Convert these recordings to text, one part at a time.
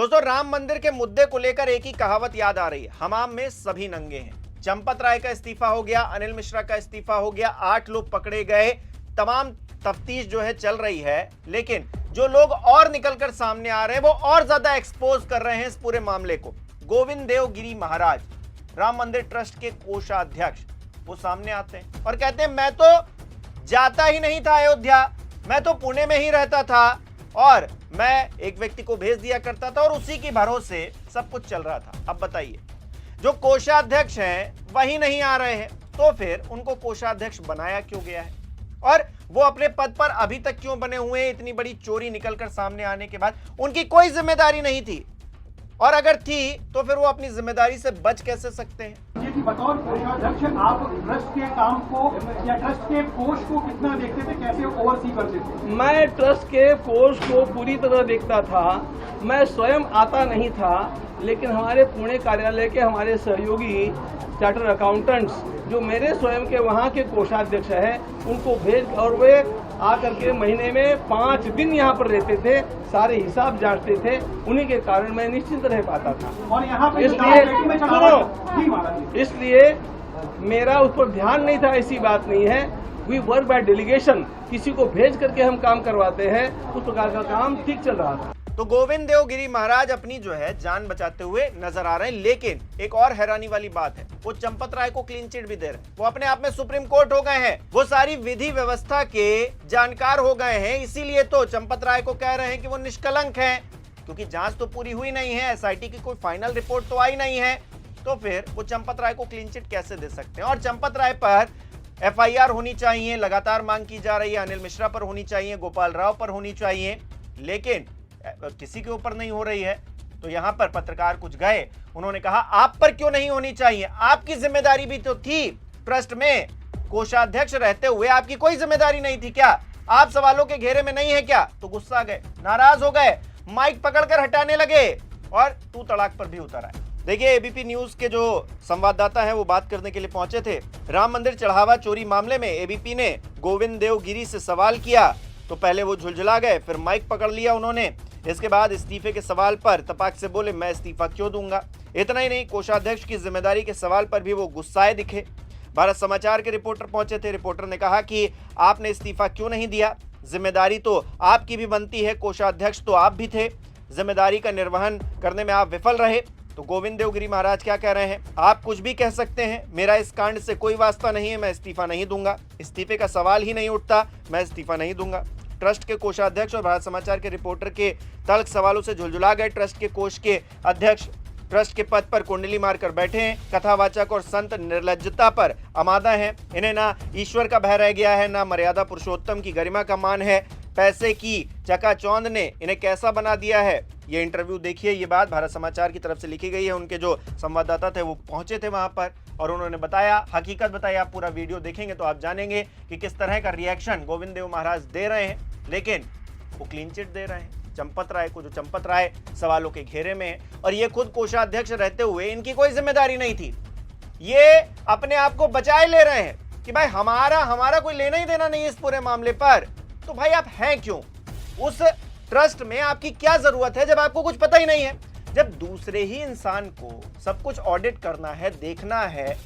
दोस्तों, राम मंदिर के मुद्दे को लेकर एक ही कहावत याद आ रही है, हमाम में सभी नंगे हैं। चंपत राय का इस्तीफा हो गया, अनिल मिश्रा का इस्तीफा हो गया, 8 लोग पकड़े गए, तमाम तफ्तीश जो है चल रही है। लेकिन जो लोग और निकलकर सामने आ रहे हैं वो और ज्यादा एक्सपोज कर रहे हैं इस पूरे मामले को। गोविंद देव गिरी महाराज, राम मंदिर ट्रस्ट के कोषाध्यक्ष, वो सामने आते हैं और कहते हैं मैं तो जाता ही नहीं था अयोध्या, मैं तो पुणे में ही रहता था और मैं एक व्यक्ति को भेज दिया करता था और उसी के भरोसे सब कुछ चल रहा था। अब बताइए, जो कोषाध्यक्ष हैं वही नहीं आ रहे हैं, तो फिर उनको कोषाध्यक्ष बनाया क्यों गया है और वो अपने पद पर अभी तक क्यों बने हुए हैं? इतनी बड़ी चोरी निकलकर सामने आने के बाद उनकी कोई जिम्मेदारी नहीं थी, और अगर थी तो फिर वो अपनी जिम्मेदारी से बच कैसे सकते हैं? बतौर कोषाध्यक्ष आप ट्रस्ट के काम को या ट्रस्ट के कोष को कितना देखते थे, कैसे ओवरसी करते थे? मैं ट्रस्ट के कोष को पूरी तरह देखता था। मैं स्वयं आता नहीं था, लेकिन हमारे पुणे कार्यालय के हमारे सहयोगी चार्टर अकाउंटेंट्स जो मेरे स्वयं के वहाँ के कोषाध्यक्ष हैं, उनको भेज और वे आकर के महीने में 5 दिन यहाँ पर रहते थे, सारे हिसाब जांचते थे। उन्हीं के कारण मैं निश्चिंत रह पाता था। और यहाँ पे इसलिए मेरा उस पर ध्यान नहीं था, ऐसी बात नहीं है। वी वर्क बाय डेलीगेशन, किसी को भेज करके हम काम करवाते हैं, उस प्रकार का काम ठीक चल रहा था। तो गोविंद देव गिरी महाराज अपनी जो है जान बचाते हुए नजर आ रहे हैं। लेकिन एक और हैरानी वाली बात है, वो चंपत राय को क्लीन चिट भी दे रहे हैं। वो अपने आप में सुप्रीम कोर्ट हो गए हैं, वो सारी विधि व्यवस्था के जानकार हो गए हैं। इसीलिए तो चंपत राय को कह रहे हैं कि वो निष्कलंक हैं, क्योंकि जांच तो पूरी हुई नहीं है, एसआईटी की कोई फाइनल रिपोर्ट तो आई नहीं है। तो फिर वो चंपत राय को क्लीन चिट कैसे दे सकते हैं? और चंपत राय पर एफआईआर होनी चाहिए, लगातार मांग की जा रही है। अनिल मिश्रा पर होनी चाहिए, गोपाल राव पर होनी चाहिए, लेकिन किसी के ऊपर नहीं हो रही है। तो यहां पर पत्रकार कुछ गए, उन्होंने कहा आप पर क्यों नहीं होनी चाहिए? आपकी जिम्मेदारी भी तो थी ट्रस्ट में, कोषाध्यक्ष रहते हुए आपकी कोई जिम्मेदारी नहीं थी क्या? आप सवालों के घेरे में नहीं है क्या? तो गुस्सा गए, नाराज हो गए, माइक पकड़कर हटाने लगे और तू तड़ाक पर भी उतर आए। देखिए, एबीपी न्यूज के जो संवाददाता हैं वो बात करने के लिए पहुंचे थे। राम मंदिर चढ़ावा चोरी मामले में एबीपी ने गोविंद देव गिरी से सवाल किया तो पहले वो झुलझुला गए, फिर माइक पकड़ लिया उन्होंने। इसके बाद इस्तीफे के सवाल पर तपाक से बोले मैं इस्तीफा क्यों दूंगा। इतना ही नहीं, कोषाध्यक्ष की जिम्मेदारी के सवाल पर भी वो गुस्साए दिखे। भारत समाचार के रिपोर्टर पहुंचे थे। रिपोर्टर ने कहा कि आपने इस्तीफा क्यों नहीं दिया? जिम्मेदारी तो आपकी भी बनती है, कोषाध्यक्ष तो आप भी थे, जिम्मेदारी का निर्वहन करने में आप विफल रहे। तो गोविंद देव गिरी महाराज क्या कह रहे हैं? आप कुछ भी कह सकते हैं, मेरा इस कांड से कोई वास्ता नहीं है, मैं इस्तीफा नहीं दूंगा। इस्तीफे का सवाल ही नहीं उठता, मैं इस्तीफा नहीं दूंगा। ट्रस्ट के कोषाध्यक्ष और भारत समाचार के रिपोर्टर के तल्ख सवालों से झुलझुला गए। ट्रस्ट के कोष के अध्यक्ष ट्रस्ट के पद पर कुंडली मारकर बैठे हैं, कथावाचक और संत निर्लज्जता पर आमादा हैं। इन्हें ना ईश्वर का भय रह गया है, ना मर्यादा पुरुषोत्तम की गरिमा का मान है। पैसे की चकाचौंध ने इन्हें कैसा बना दिया है? ये इंटरव्यू देखिए, ये बात भारत समाचार की तरफ से लिखी गई है। उनके जो संवाददाता थे वो पहुंचे थे वहां पर और उन्होंने बताया, हकीकत बताई। आप पूरा वीडियो देखेंगे तो आप जानेंगे कि किस तरह का रिएक्शन गोविंद देव महाराज दे रहे हैं। लेकिन वो क्लीन चिट दे रहे हैं चंपत राय को, जो चंपत राय सवालों के घेरे में है और ये खुद कोषाध्यक्ष रहते हुए इनकी कोई जिम्मेदारी नहीं थी। ये अपने आप को बचाए ले रहे हैं कि भाई हमारा कोई लेना ही देना नहीं इस पूरे मामले पर। तो भाई आप हैं क्यों उस ट्रस्ट में? आपकी क्या जरूरत है जब आपको कुछ पता ही नहीं है? जब दूसरे ही इंसान को सब कुछ ऑडिट करना है, देखना है,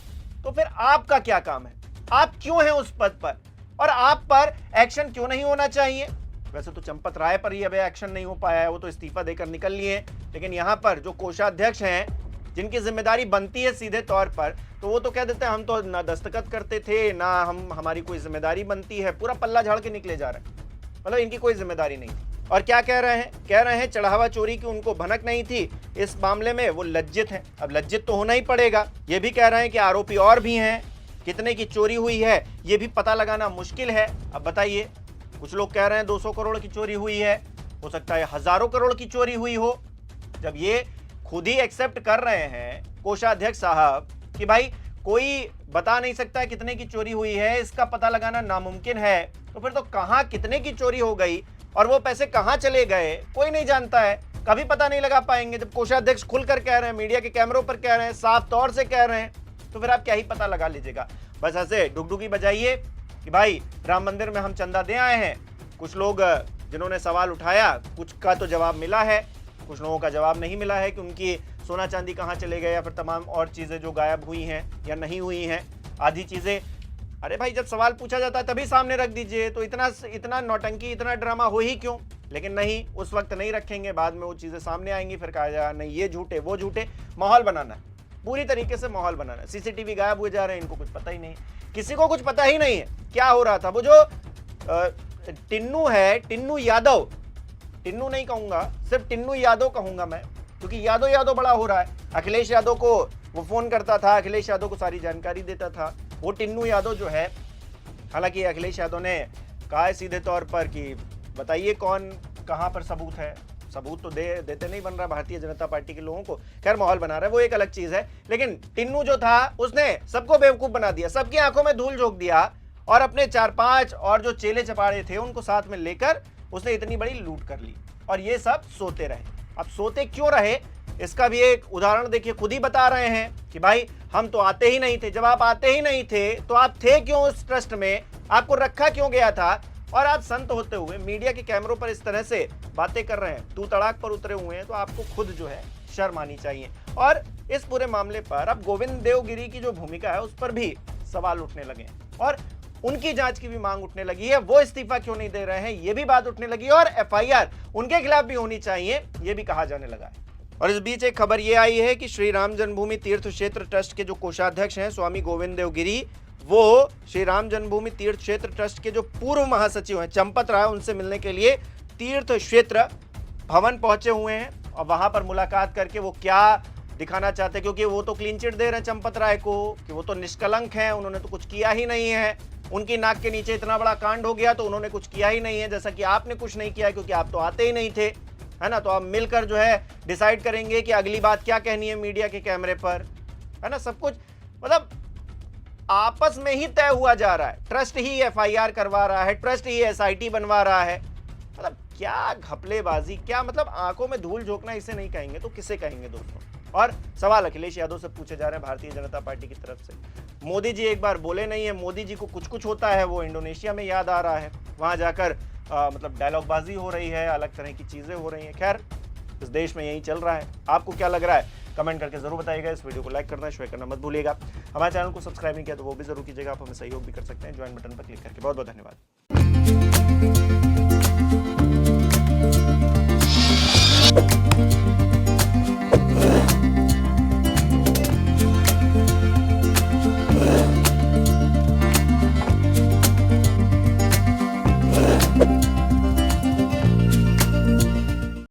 तो फिर आपका क्या काम है? आप क्यों हैं उस पद पर और आप पर एक्शन क्यों नहीं होना चाहिए? वैसे तो चंपत राय पर ही अभी एक्शन नहीं हो पाया है, वो तो इस्तीफा देकर निकल लिए हैं। लेकिन यहाँ पर जो कोषाध्यक्ष हैं, जिनकी जिम्मेदारी बनती है सीधे तौर पर, तो वो तो कह देते हैं हम तो ना दस्तखत करते थे, ना हमारी कोई जिम्मेदारी बनती है। पूरा पल्ला झाड़ के निकले जा रहे हैं, मतलब इनकी कोई जिम्मेदारी नहीं थी। और क्या कह रहे हैं? कह रहे हैं चढ़ावा चोरी की उनको भनक नहीं थी, इस मामले में वो लज्जित हैं। अब लज्जित तो होना ही पड़ेगा। ये भी कह रहे हैं कि आरोपी और भी हैं, कितने की चोरी हुई है ये भी पता लगाना मुश्किल है। अब बताइए, कुछ लोग कह रहे हैं 200 करोड़ की चोरी हुई है, हो सकता है हजारों करोड़ की चोरी हुई हो। जब ये खुद ही एक्सेप्ट कर रहे हैं कोषाध्यक्ष साहब कि भाई कोई बता नहीं सकता कितने की चोरी हुई है, इसका पता लगाना नामुमकिन है, तो फिर तो कहां कितने की चोरी हो गई और वो पैसे कहां चले गए कोई नहीं जानता है, कभी पता नहीं लगा पाएंगे। जब कोषाध्यक्ष खुलकर कह रहे हैं, मीडिया के कैमरों पर कह रहे हैं, साफ तौर से कह रहे हैं, तो फिर आप क्या ही पता लगा लीजिएगा। बस ऐसे डुगडुगी बजाइए कि भाई राम मंदिर में हम चंदा दे आए हैं। कुछ लोग जिन्होंने सवाल उठाया, कुछ का तो जवाब मिला है, कुछ लोगों का जवाब नहीं मिला है कि उनकी सोना चांदी कहाँ चले गए या फिर तमाम और चीजें जो गायब हुई हैं या नहीं हुई हैं, आधी चीजें। अरे भाई, जब सवाल पूछा जाता है तभी सामने रख दीजिए, तो इतना नौटंकी, इतना ड्रामा हो ही क्यों? लेकिन नहीं, उस वक्त नहीं रखेंगे, बाद में वो चीजें सामने आएंगी, फिर कहा जाएगा नहीं ये झूठे वो झूठे। माहौल बनाना है, पूरी तरीके से माहौल बनाना है। सीसीटीवी गायब हुए जा रहे हैं, इनको कुछ पता ही नहीं, किसी को कुछ पता ही नहीं है क्या हो रहा था। वो जो टिन्नू है, टिन्नू यादव, टिन्नू नहीं कहूंगा, सिर्फ टिन्नू यादव कहूंगा मैं, क्योंकि यादव यादव बड़ा हो रहा है। अखिलेश यादव को वो फोन करता था, अखिलेश यादव को सारी जानकारी देता था, वो टिन्नू यादव जो है। हालांकि अखिलेश यादव ने कहा है सीधे तौर पर कि बताइए कौन कहां पर सबूत है, सबूत तो देते नहीं बन रहा भारतीय जनता पार्टी के लोगों को। खैर, माहौल बना रहा है, वो एक अलग चीज है। लेकिन टिन्नू जो था उसने सबको बेवकूफ बना दिया, सबकी आंखों में धूल झोंक दिया, और अपने 4-5 और जो चेले चपाड़े थे उनको साथ में लेकर उसने इतनी बड़ी लूट कर ली, और ये सब सोते रहे। अब सोते क्यों रहे, इसका भी एक उदाहरण देखिए, खुद ही बता रहे हैं कि भाई हम तो आते ही नहीं थे। जब आप आते ही नहीं थे तो आप थे क्यों उस ट्रस्ट में, आपको रखा क्यों गया था? और आप संत होते हुए मीडिया के कैमरों पर इस तरह से बातें कर रहे हैं, तू तड़ाक पर उतरे हुए हैं, तो आपको खुद जो है शर्म आनी चाहिए। और इस पूरे मामले पर अब गोविंद देवगिरी की जो भूमिका है उस पर भी सवाल उठने लगे हैं, और उनकी जांच की भी मांग उठने लगी है। वो इस्तीफा क्यों नहीं दे रहे हैं, ये भी बात उठने लगी है, और एफआईआर उनके खिलाफ भी होनी चाहिए, ये भी कहा जाने लगा है। और इस बीच एक खबर ये आई है कि श्री राम जन्मभूमि तीर्थ क्षेत्र ट्रस्ट के जो कोषाध्यक्ष हैं स्वामी गोविंद देवगिरी, वो श्री राम जन्मभूमि तीर्थ क्षेत्र ट्रस्ट के जो पूर्व महासचिव हैं चंपत राय, उनसे मिलने के लिए तीर्थ क्षेत्र भवन पहुंचे हुए हैं। और वहां पर मुलाकात करके वो क्या दिखाना चाहते हैं, क्योंकि वो तो क्लीन चिट दे रहे हैं चंपत राय को कि वो तो निष्कलंक हैं, उन्होंने तो कुछ किया ही नहीं है, उनकी नाक के नीचे इतना बड़ा कांड हो गया तो उन्होंने कुछ किया ही नहीं है, जैसा कि आपने कुछ नहीं किया क्योंकि आप तो आते ही नहीं थे, है ना। तो आप मिलकर जो है डिसाइड करेंगे कि अगली बात क्या कहनी है मीडिया के कैमरे पर, है ना। सब कुछ मतलब आपस में ही तय हुआ जा रहा है, ट्रस्ट ही एफआईआर करवा रहा है, ट्रस्ट ही एसआईटी बनवा रहा है। मतलब क्या घपलेबाजी, क्या मतलब आंखों में धूल झोंकना इसे नहीं कहेंगे तो किसे कहेंगे दोस्तों। और सवाल अखिलेश यादव से पूछे जा रहे हैं भारतीय जनता पार्टी की तरफ से। मोदी जी एक बार बोले नहीं है, मोदी जी को कुछ कुछ होता है, वो इंडोनेशिया में याद आ रहा है, वहां जाकर मतलब डायलॉगबाजी हो रही है, अलग तरह की चीजें हो रही हैं। खैर, इस देश में यही चल रहा है। आपको क्या लग रहा है कमेंट करके जरूर बताइएगा। इस वीडियो को लाइक करना, शेयर करना मत भूलिएगा। हमारे चैनल को सब्सक्राइब नहीं किया तो वो भी जरूर कीजिएगा। आप हमें सहयोग भी कर सकते हैं ज्वाइन बटन पर क्लिक करके। बहुत बहुत धन्यवाद।